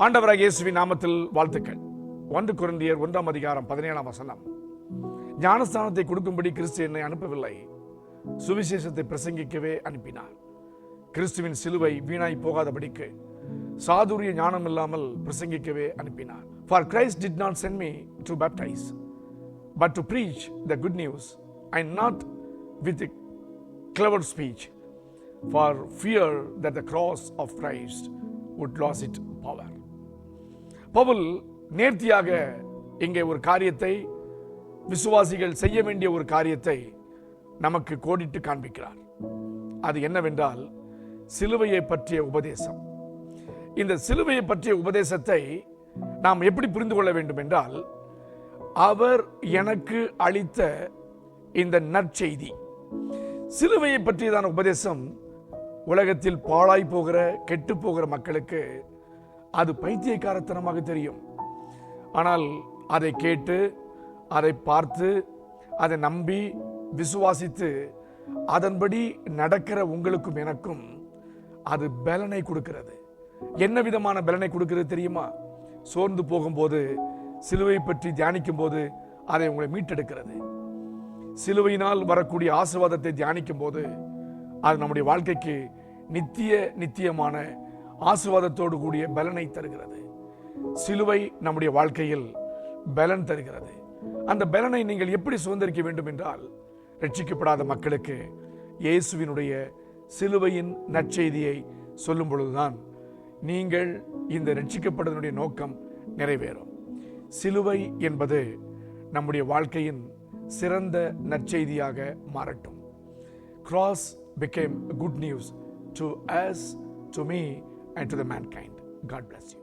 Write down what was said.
ஆண்டவராகிய இயேசுவின் நாமத்தில் வாழ்த்துக்கள். 1 கொரிந்தியர் 1 அதிகாரம் 17 வசனம். ஞானஸ்தானத்தை கொடுக்கும்படி கிறிஸ்து என்னை அனுப்பவில்லை, சுவிசேஷத்தை பிரசங்கிக்கவே அனுப்பினார். கிறிஸ்துவின் சிலுவை வீணாய் போகாதபடிக்கு சாதுரிய ஞானம் இல்லாமல் பிரசங்கிக்கவே அனுப்பினார். For Christ did not send me to baptize, but to preach the good news, and not with a clever speech, for fear that the cross of Christ would lose its power. Pavul நேர்த்தியாக இங்கே ஒரு காரியத்தை, விசுவாசிகள் செய்ய வேண்டிய ஒரு காரியத்தை நமக்கு கோடிட்டு காண்பிக்கிறார். அது என்னவென்றால் சிலுவையை பற்றிய உபதேசம். இந்த சிலுவையை பற்றிய உபதேசத்தை நாம் எப்படி புரிந்து கொள்ள வேண்டும் என்றால், அவர் எனக்கு அளித்த இந்த நற்செய்தி, சிலுவையை பற்றியதான உபதேசம் உலகத்தில் பாழாய் போகிற, கெட்டு போகிற மக்களுக்கு அது பைத்தியக்காரத்தனமாக தெரியும். ஆனால் அதை கேட்டு, அதை பார்த்து, அதை நம்பி, விசுவாசித்து அதன்படி நடக்கிற உங்களுக்கும் எனக்கும் அது பலனை கொடுக்கிறது. என்ன விதமான பலனை கொடுக்கிறது தெரியுமா? சோர்ந்து போகும்போது சிலுவை பற்றி தியானிக்கும் போது அதை உங்களை மீட்டெடுக்கிறது. சிலுவையினால் வரக்கூடிய ஆசீர்வாதத்தை தியானிக்கும் போது அது நம்முடைய வாழ்க்கைக்கு நித்தியமான ஆசீர்வாதத்தோடு கூடிய பலனை தருகிறது. சிலுவை நம்முடைய வாழ்க்கையில் பலன் தருகிறது. அந்த பலனை நீங்கள் எப்படி சுதந்திரிக்க வேண்டும் என்றால், ரட்சிக்கப்படாத மக்களுக்கு இயேசுவினுடைய சிலுவையின் நற்செய்தியை சொல்லும் பொழுதுதான் நீங்கள் இந்த ரட்சிக்கப்படுவதனுடைய நோக்கம் நிறைவேறும். சிலுவை என்பது நம்முடைய வாழ்க்கையின் சிறந்த நற்செய்தியாக மாறட்டும். Cross became good news to us, to me, and to the mankind. God bless you.